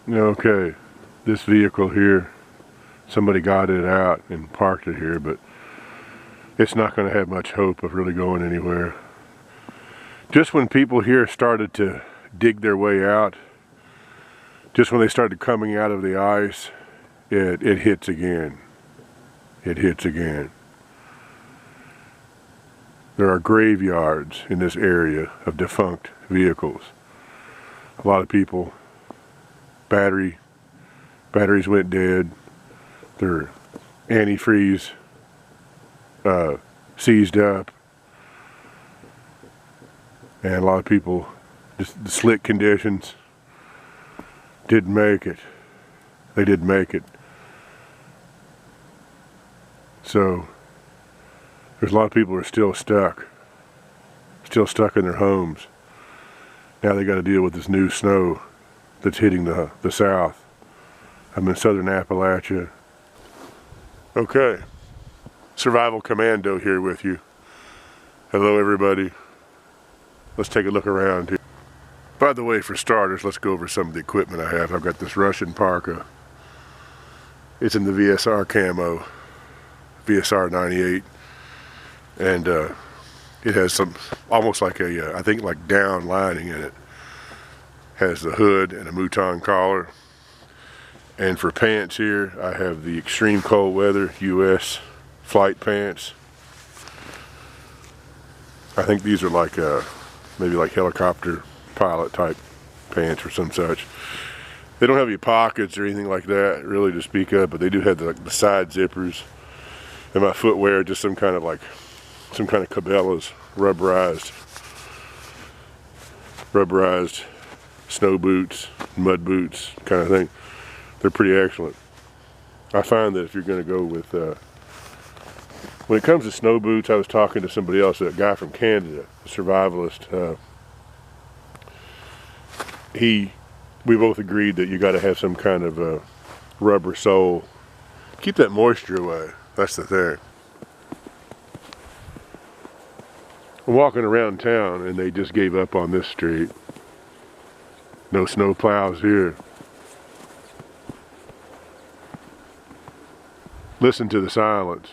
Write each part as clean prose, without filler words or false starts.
Okay, this vehicle here, somebody got it out and parked it here, but it's not going to have much hope of really going anywhere. Just when people here started to dig their way out, just when they started coming out of the ice, it hits again. It hits again. There are graveyards in this area of defunct vehicles. A lot of people, batteries went dead, their antifreeze seized up, and a lot of people, just the slick conditions, didn't make it. They didn't make it. So there's a lot of people who are still stuck in their homes. Now they got to deal with this new snow that's hitting the south. I'm in southern Appalachia. Okay, Survival Commando here with you. Hello everybody. Let's take a look around here. By the way, for starters, let's go over some of the equipment I have. I've got this Russian parka. It's in the VSR camo, VSR 98. And it has some, almost like a, I think like down lining in it. Has the hood and a mouton collar. And for pants here, I have the extreme cold weather US flight pants. I think these are like maybe like helicopter pilot type pants or some such. They don't have any pockets or anything like that really to speak of, but they do have the side zippers. And my footwear, just some kind of Cabela's rubberized snow boots, mud boots kind of thing. They're pretty excellent. I find that if you're going to go with, when it comes to snow boots, I was talking to somebody else, a guy from Canada, a survivalist. We both agreed that you got to have some kind of a rubber sole. Keep that moisture away. That's the thing. I'm walking around town and they just gave up on this street. No snow plows here. Listen to the silence.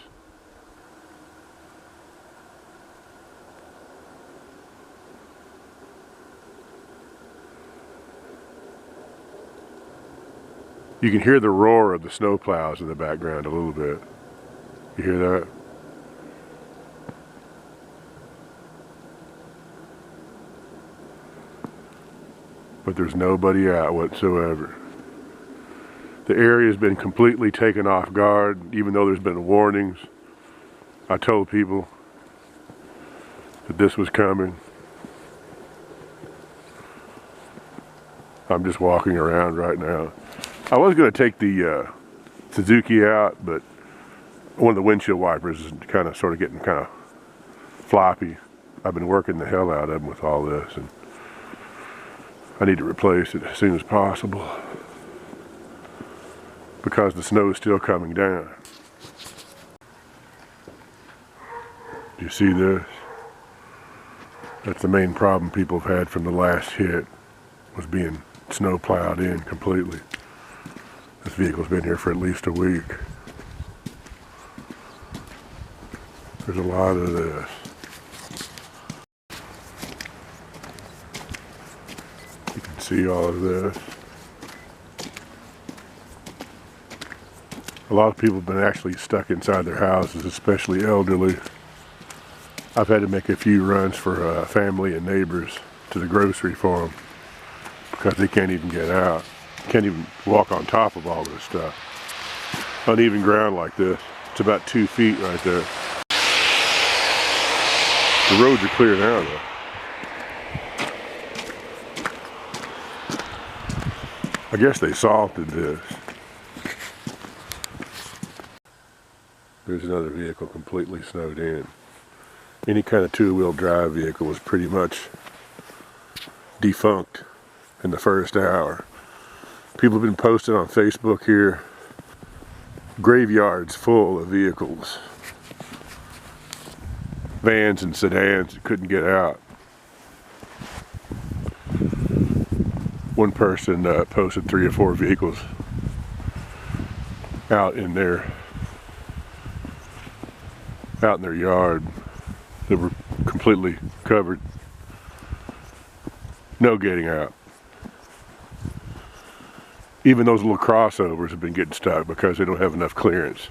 You can hear the roar of the snow plows in the background a little bit. You hear that? But there's nobody out whatsoever. The area has been completely taken off guard, even though there's been warnings. I told people that this was coming. I'm just walking around right now. I was going to take the Suzuki out, but one of the windshield wipers is sort of getting kind of floppy. I've been working the hell out of them with all this, and I need to replace it as soon as possible because the snow is still coming down. Do you see this? That's the main problem people have had from the last hit, was being snow plowed in completely. This vehicle's been here for at least a week. There's a lot of this. You can see all of this. A lot of people have been actually stuck inside their houses, especially elderly. I've had to make a few runs for family and neighbors to the grocery for them because they can't even get out. Can't even walk on top of all this stuff. Uneven ground like this. It's about 2 feet right there. The roads are clear now though. I guess they salted this. There's another vehicle completely snowed in. Any kind of two-wheel drive vehicle was pretty much defunct in the first hour. People have been posting on Facebook here, graveyards full of vehicles. Vans and sedans that couldn't get out. one person posted 3 or 4 vehicles out in their yard that were completely covered. No getting out. Even those little crossovers have been getting stuck because they don't have enough clearance.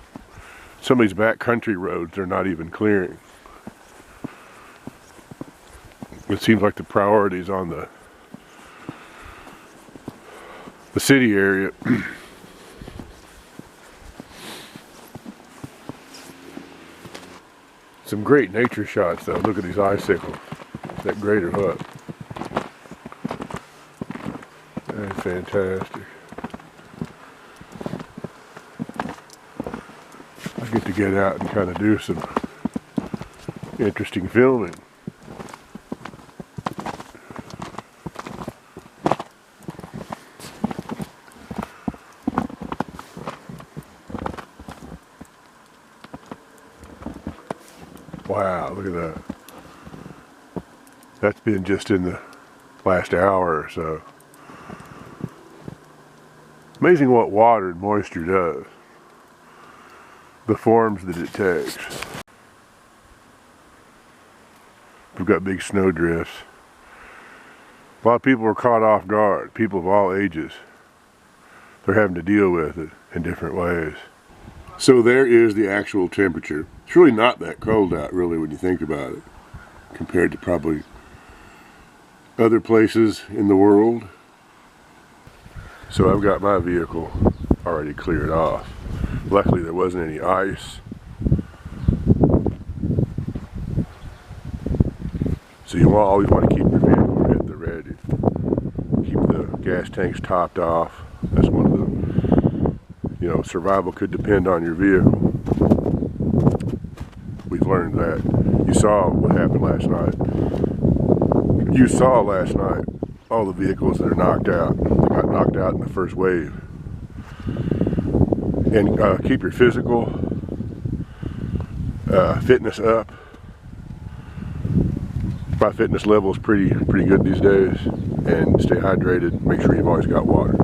Some of these back country roads they're not even clearing. It seems like the priority is on the city area. Some great nature shots though. Look at these icicles. That greater hook. That's fantastic. I get to get out and kind of do some interesting filming. Wow, look at that. That's been just in the last hour or so. Amazing what water and moisture does. The forms that it takes. We've got big snow drifts. A lot of people are caught off guard. People of all ages. They're having to deal with it in different ways. So there is the actual temperature. It's really not that cold out, really, when you think about it, compared to probably other places in the world. So I've got my vehicle already cleared off. Luckily there wasn't any ice. So you always want to keep your vehicle at the ready. Keep the gas tanks topped off. That's one of the, survival could depend on your vehicle. We've learned that. You saw what happened last night. You saw last night all the vehicles that are knocked out. They got knocked out in the first wave. And keep your physical fitness up. My fitness level is pretty good these days. And stay hydrated. Make sure you've always got water.